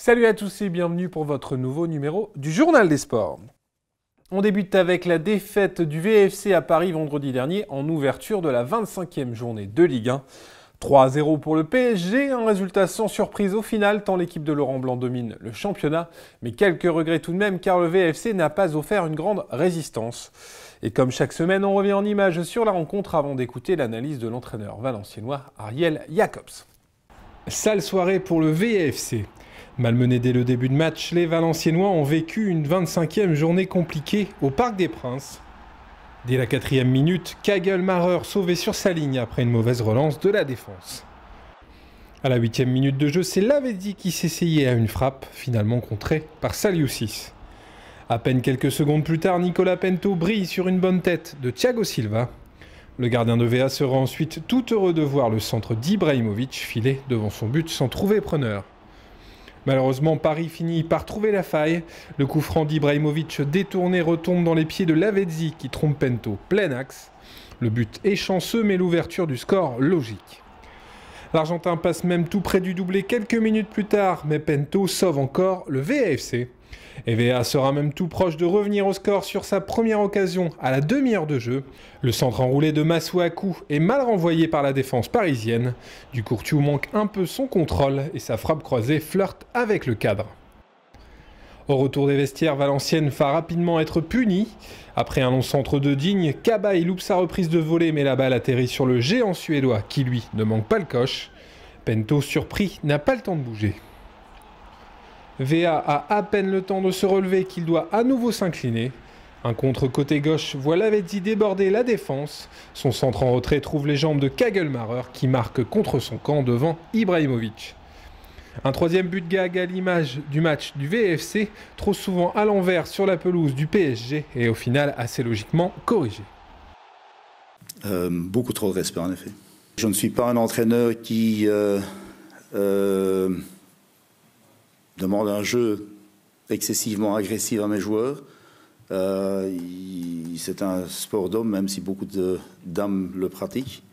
Salut à tous et bienvenue pour votre nouveau numéro du Journal des Sports. On débute avec la défaite du VFC à Paris vendredi dernier en ouverture de la 25e journée de Ligue 1. 3-0 pour le PSG, un résultat sans surprise au final tant l'équipe de Laurent Blanc domine le championnat. Mais quelques regrets tout de même car le VFC n'a pas offert une grande résistance. Et comme chaque semaine, on revient en images sur la rencontre avant d'écouter l'analyse de l'entraîneur valenciennois Ariel Jacobs. Sale soirée pour le VFC. Malmenés dès le début de match, les Valenciennois ont vécu une 25e journée compliquée au Parc des Princes. Dès la 4e minute, Kagelmarer sauvé sur sa ligne après une mauvaise relance de la défense. À la 8e minute de jeu, c'est Lavezzi qui s'essayait à une frappe, finalement contrée par Saliusis. À peine quelques secondes plus tard, Nicolas Pento brille sur une bonne tête de Thiago Silva. Le gardien de VA sera ensuite tout heureux de voir le centre d'Ibrahimovic filer devant son but sans trouver preneur. Malheureusement, Paris finit par trouver la faille. Le coup franc d'Ibrahimovic détourné retombe dans les pieds de Lavezzi qui trompe Pento plein axe. Le but est chanceux mais l'ouverture du score logique. L'Argentin passe même tout près du doublé quelques minutes plus tard, mais Pento sauve encore le VAFC. Et VA sera même tout proche de revenir au score sur sa première occasion à la demi-heure de jeu. Le centre enroulé de Masuaku est mal renvoyé par la défense parisienne. Du Courtiou manque un peu son contrôle et sa frappe croisée flirte avec le cadre. Au retour des vestiaires, Valenciennes va rapidement être puni. Après un long centre de Digne, Cabaye loupe sa reprise de volée mais la balle atterrit sur le géant suédois qui lui ne manque pas le coche. Pento, surpris, n'a pas le temps de bouger. VA a à peine le temps de se relever qu'il doit à nouveau s'incliner. Un contre côté gauche voit Lavezzi déborder la défense. Son centre en retrait trouve les jambes de Kagelmarer qui marque contre son camp devant Ibrahimovic. Un troisième but gag à l'image du match du VFC, trop souvent à l'envers sur la pelouse du PSG et au final assez logiquement corrigé. Beaucoup trop de respect en effet. Je ne suis pas un entraîneur qui demande un jeu excessivement agressif à mes joueurs. C'est un sport d'hommes, même si beaucoup de dames le pratiquent.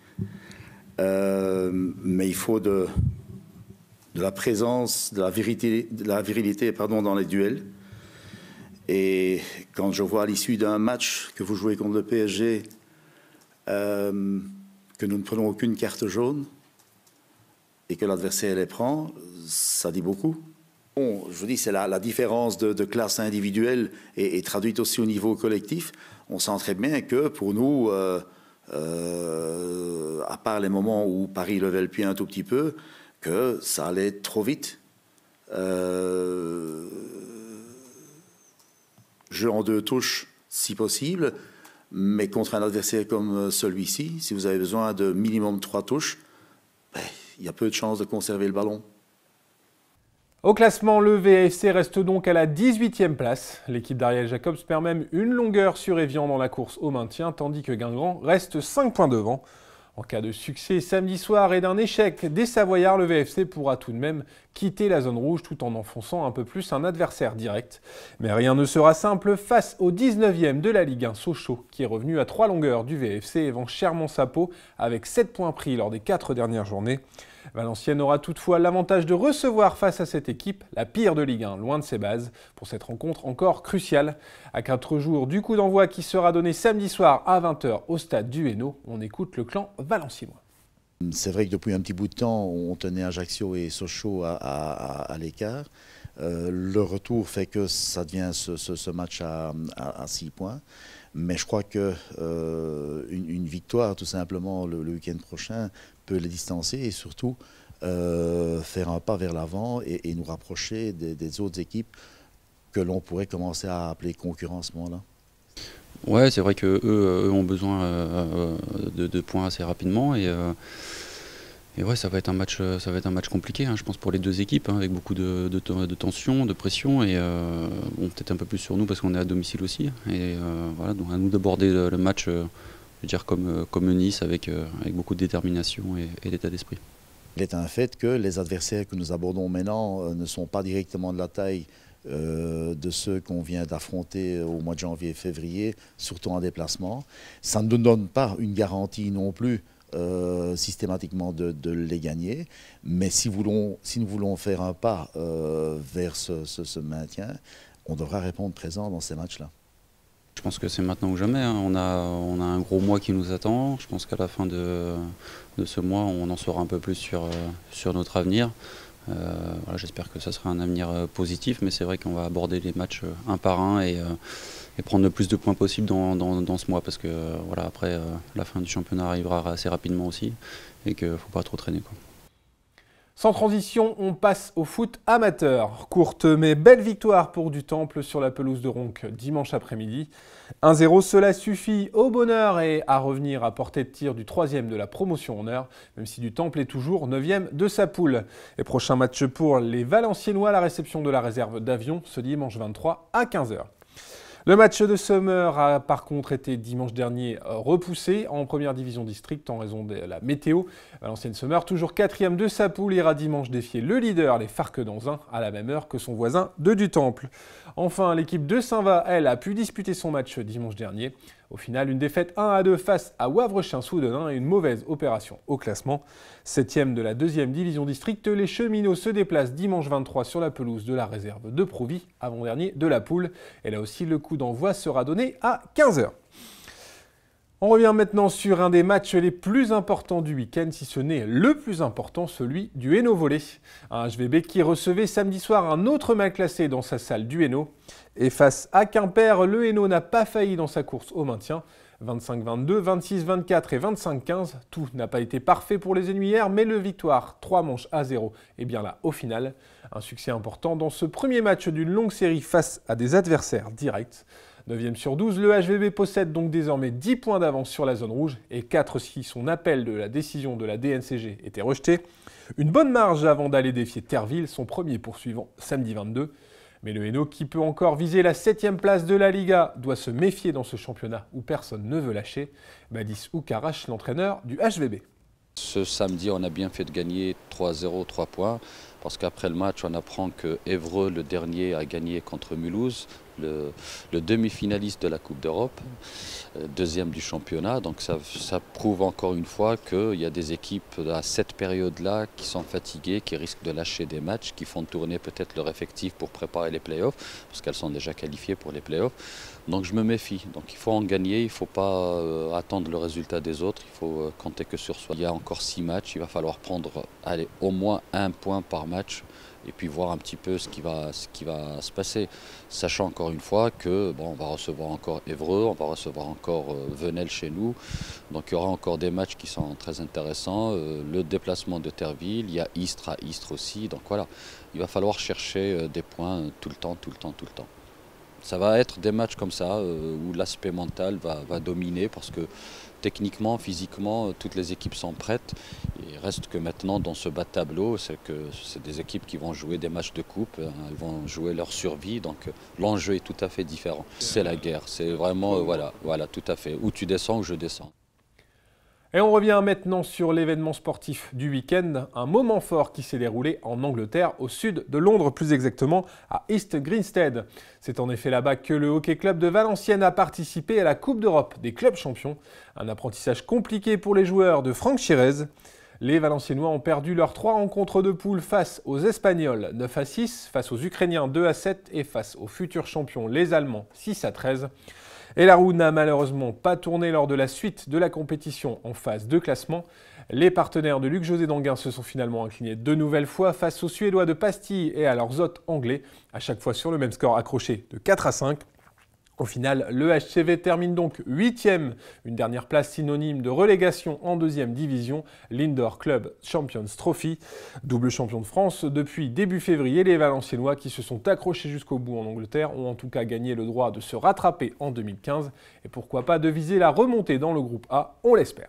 Mais il faut de la présence, de la virilité dans les duels. Et quand je vois à l'issue d'un match que vous jouez contre le PSG, que nous ne prenons aucune carte jaune et que l'adversaire les prend, ça dit beaucoup. Bon, je vous dis, c'est la différence de classe individuelle et traduite aussi au niveau collectif. On sent très bien que pour nous, à part les moments où Paris levait le pied un tout petit peu, que ça allait trop vite. Jeu en 2 touches, si possible, mais contre un adversaire comme celui-ci, si vous avez besoin de minimum 3 touches, il y a peu de chances de conserver le ballon. Au classement, le VAFC reste donc à la 18e place. L'équipe d'Ariel Jacobs perd même une longueur sur Évian dans la course au maintien, tandis que Guingamp reste 5 points devant. En cas de succès samedi soir et d'un échec des Savoyards, le VFC pourra tout de même quitter la zone rouge tout en enfonçant un peu plus un adversaire direct. Mais rien ne sera simple face au 19e de la Ligue 1 Sochaux, qui est revenu à 3 longueurs du VFC et vend chèrement sa peau avec 7 points pris lors des 4 dernières journées. Valenciennes aura toutefois l'avantage de recevoir face à cette équipe la pire de Ligue 1, loin de ses bases, pour cette rencontre encore cruciale. À 4 jours du coup d'envoi qui sera donné samedi soir à 20h au stade du Hainaut, on écoute le clan valenciennois. C'est vrai que depuis un petit bout de temps, on tenait Ajaccio et Sochaux à l'écart. Le retour fait que ça devient ce match à 6 points. Mais je crois qu'une victoire, tout simplement, le week-end prochain, peut les distancer et surtout faire un pas vers l'avant et nous rapprocher des autres équipes que l'on pourrait commencer à appeler concurrents à ce moment-là. Ouais, c'est vrai qu'eux ont besoin de points assez rapidement et ouais, ça va être un match compliqué, hein, je pense, pour les deux équipes, hein, avec beaucoup de tension, de pression et bon, peut-être un peu plus sur nous parce qu'on est à domicile aussi. Et voilà, donc à nous d'aborder le match, je veux dire comme Nice, avec beaucoup de détermination et d'état d'esprit. Il est un fait que les adversaires que nous abordons maintenant ne sont pas directement de la taille de ceux qu'on vient d'affronter au mois de janvier et février, surtout en déplacement. Ça ne nous donne pas une garantie non plus systématiquement de les gagner. Mais si nous voulons faire un pas vers ce maintien, on devra répondre présent dans ces matchs-là. Je pense que c'est maintenant ou jamais, hein. On a un gros mois qui nous attend. Je pense qu'à la fin de ce mois, on en saura un peu plus sur notre avenir. Voilà, j'espère que ça sera un avenir positif, mais c'est vrai qu'on va aborder les matchs un par un et prendre le plus de points possible dans ce mois, parce que voilà, après la fin du championnat arrivera assez rapidement aussi et qu'il ne faut pas trop traîner, quoi. Sans transition, on passe au foot amateur. Courte mais belle victoire pour du Temple sur la pelouse de Ronques dimanche après-midi. 1-0, cela suffit au bonheur et à revenir à portée de tir du 3e de la promotion honneur, même si du Temple est toujours 9e de sa poule. Et prochain match pour les Valenciennois, la réception de la réserve d'Avion ce dimanche 23 à 15h. Le match de Summer a par contre été dimanche dernier repoussé en première division district en raison de la météo. Valenciennes Summer, toujours 4e de sa poule, ira dimanche défier le leader, les Farquedonzins, à la même heure que son voisin de Dutemple. Enfin, l'équipe de Saint-Va, elle, a pu disputer son match dimanche dernier. Au final, une défaite 1-2 face à Wavrechain-Soudenin et une mauvaise opération au classement. 7e de la 2e division district, les cheminots se déplacent dimanche 23 sur la pelouse de la réserve de Prouvy, avant-dernier de la poule. Et là aussi, le coup d'envoi sera donné à 15h. On revient maintenant sur un des matchs les plus importants du week-end, si ce n'est le plus important, celui du Hainaut Volley. Un HVB qui recevait samedi soir un autre mal classé dans sa salle du Hainaut. Et face à Quimper, le Hainaut n'a pas failli dans sa course au maintien. 25-22, 26-24 et 25-15, tout n'a pas été parfait pour les Ennuyères, mais le victoire 3 manches à 0 est bien là au final. Un succès important dans ce premier match d'une longue série face à des adversaires directs. 9e sur 12, le HVB possède donc désormais 10 points d'avance sur la zone rouge et 4 si son appel de la décision de la DNCG était rejeté. Une bonne marge avant d'aller défier Terreville, son premier poursuivant samedi 22. Mais le Hainaut, qui peut encore viser la 7e place de la Liga, doit se méfier dans ce championnat où personne ne veut lâcher. Badis Oukarache, l'entraîneur du HVB. Ce samedi, on a bien fait de gagner 3-0, 3 points, parce qu'après le match, on apprend que Évreux, le dernier, a gagné contre Mulhouse, le demi-finaliste de la Coupe d'Europe, deuxième du championnat. Donc ça prouve encore une fois qu'il y a des équipes à cette période-là qui sont fatiguées, qui risquent de lâcher des matchs, qui font tourner peut-être leur effectif pour préparer les playoffs, parce qu'elles sont déjà qualifiées pour les playoffs. Donc je me méfie. Donc il faut en gagner, il ne faut pas attendre le résultat des autres, il faut compter que sur soi. Il y a encore 6 matchs, il va falloir prendre au moins 1 point par match et puis voir un petit peu ce qui va se passer. Sachant encore une fois que on va recevoir encore Évreux, on va recevoir encore Venelle chez nous. Donc il y aura encore des matchs qui sont très intéressants. Le déplacement de Terreville, il y a Istres à Istres aussi. Donc voilà, il va falloir chercher des points tout le temps. Ça va être des matchs comme ça où l'aspect mental va dominer parce que techniquement, physiquement, toutes les équipes sont prêtes. Il reste que maintenant dans ce bas de tableau, c'est des équipes qui vont jouer des matchs de coupe, elles vont jouer leur survie, donc l'enjeu est tout à fait différent. C'est la guerre, c'est vraiment, voilà, tout à fait, où tu descends ou je descends. Et on revient maintenant sur l'événement sportif du week-end, un moment fort qui s'est déroulé en Angleterre, au sud de Londres, plus exactement à East Grinstead. C'est en effet là-bas que le Hockey Club de Valenciennes a participé à la Coupe d'Europe des clubs champions. Un apprentissage compliqué pour les joueurs de Franck Chirez. Les Valenciennois ont perdu leurs 3 rencontres de poule face aux Espagnols 9-6, face aux Ukrainiens 2-7 et face aux futurs champions les Allemands 6-13. Et la roue n'a malheureusement pas tourné lors de la suite de la compétition en phase de classement. Les partenaires de Luc-José Danguin se sont finalement inclinés de nouvelles fois face aux Suédois de Pastilles et à leurs hôtes anglais, à chaque fois sur le même score accroché de 4-5. Au final, le HCV termine donc 8e, une dernière place synonyme de relégation en 2e division, l'Indoor Club Champions Trophy. Double champion de France depuis début février, les Valenciennois qui se sont accrochés jusqu'au bout en Angleterre ont en tout cas gagné le droit de se rattraper en 2015 et pourquoi pas de viser la remontée dans le groupe A, on l'espère.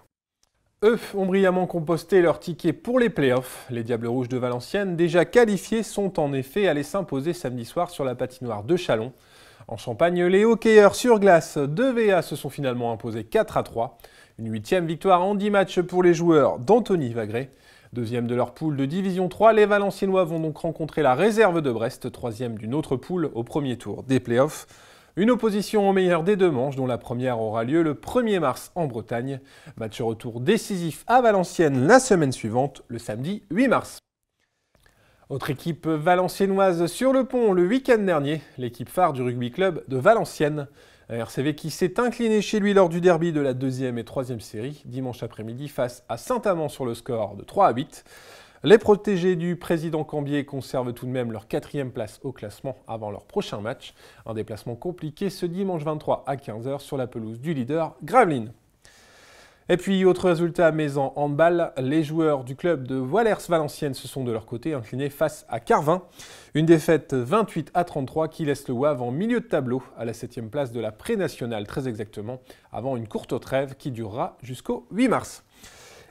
Eux ont brillamment composté leur ticket pour les playoffs. Les Diables Rouges de Valenciennes, déjà qualifiés, sont en effet allés s'imposer samedi soir sur la patinoire de Châlons. En Champagne, les hockeyeurs sur glace de VA se sont finalement imposés 4-3. Une 8e victoire en 10 matchs pour les joueurs d'Anthony Vagré. 2e de leur poule de Division 3, les Valenciennois vont donc rencontrer la réserve de Brest, 3e d'une autre poule au premier tour des playoffs. Une opposition au meilleur des deux manches, dont la première aura lieu le 1er mars en Bretagne. Match retour décisif à Valenciennes la semaine suivante, le samedi 8 mars. Autre équipe valenciennoise sur le pont le week-end dernier, l'équipe phare du rugby club de Valenciennes. Un RCV qui s'est incliné chez lui lors du derby de la 2e et 3e série, dimanche après-midi face à Saint-Amand sur le score de 3-8. Les protégés du président Cambier conservent tout de même leur 4e place au classement avant leur prochain match. Un déplacement compliqué ce dimanche 23 à 15h sur la pelouse du leader Gravelines. Et puis, autre résultat à Mézan handball, les joueurs du club de Wallers-Valenciennes se sont de leur côté inclinés face à Carvin. Une défaite 28-33 qui laisse le WAV en milieu de tableau à la 7e place de la pré-nationale très exactement, avant une courte trêve qui durera jusqu'au 8 mars.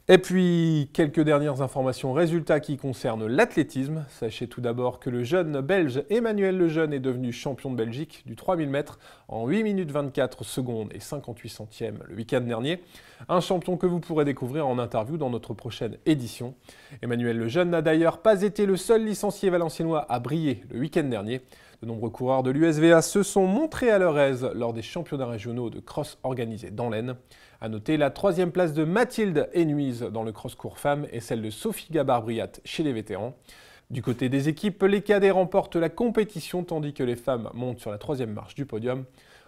Et puis, quelques dernières informations, résultats qui concernent l'athlétisme. Sachez tout d'abord que le jeune belge Emmanuel Lejeune est devenu champion de Belgique du 3000 mètres en 8 minutes 24 secondes et 58 centièmes le week-end dernier. Un champion que vous pourrez découvrir en interview dans notre prochaine édition. Emmanuel Lejeune n'a d'ailleurs pas été le seul licencié valenciennois à briller le week-end dernier. De nombreux coureurs de l'USVA se sont montrés à leur aise lors des championnats régionaux de cross organisés dans l'Aisne. A noter la 3e place de Mathilde Hénuise dans le cross-court femmes et celle de Sophie Gabard-Briat chez les vétérans. Du côté des équipes, les cadets remportent la compétition tandis que les femmes montent sur la 3e marche du podium.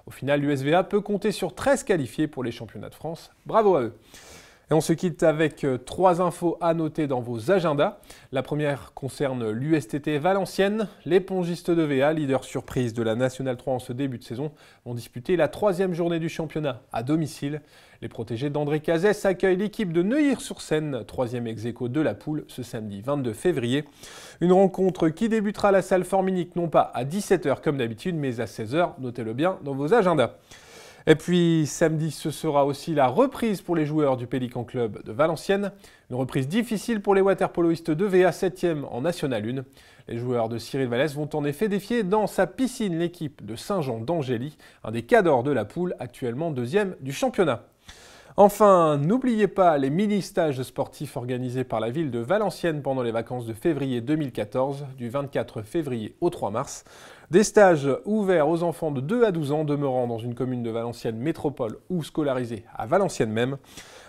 Au final, l'USVA peut compter sur 13 qualifiés pour les championnats de France. Bravo à eux! Et on se quitte avec 3 infos à noter dans vos agendas. La première concerne l'USTT Valenciennes. Les pongistes de VA, leader surprise de la Nationale 3 en ce début de saison, vont disputer la 3e journée du championnat à domicile. Les protégés d'André Cazès accueillent l'équipe de Neuilly-sur-Seine, 3e ex-aequo de la poule, ce samedi 22 février. Une rencontre qui débutera à la salle Forminique, non pas à 17h comme d'habitude, mais à 16h. Notez-le bien dans vos agendas. Et puis samedi, ce sera aussi la reprise pour les joueurs du Pélican Club de Valenciennes. Une reprise difficile pour les waterpoloistes de VA 7e en National 1. Les joueurs de Cyril Vallès vont en effet défier dans sa piscine l'équipe de Saint-Jean d'Angély, un des cadors de la poule, actuellement 2e du championnat. Enfin, n'oubliez pas les mini-stages sportifs organisés par la ville de Valenciennes pendant les vacances de février 2014, du 24 février au 3 mars. Des stages ouverts aux enfants de 2 à 12 ans demeurant dans une commune de Valenciennes métropole ou scolarisés à Valenciennes même.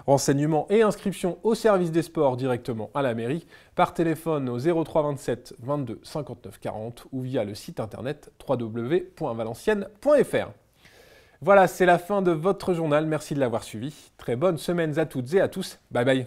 Renseignements et inscriptions au service des sports directement à la mairie par téléphone au 03 27 22 59 40 ou via le site internet www.valenciennes.fr. Voilà, c'est la fin de votre journal. Merci de l'avoir suivi. Très bonnes semaines à toutes et à tous. Bye bye.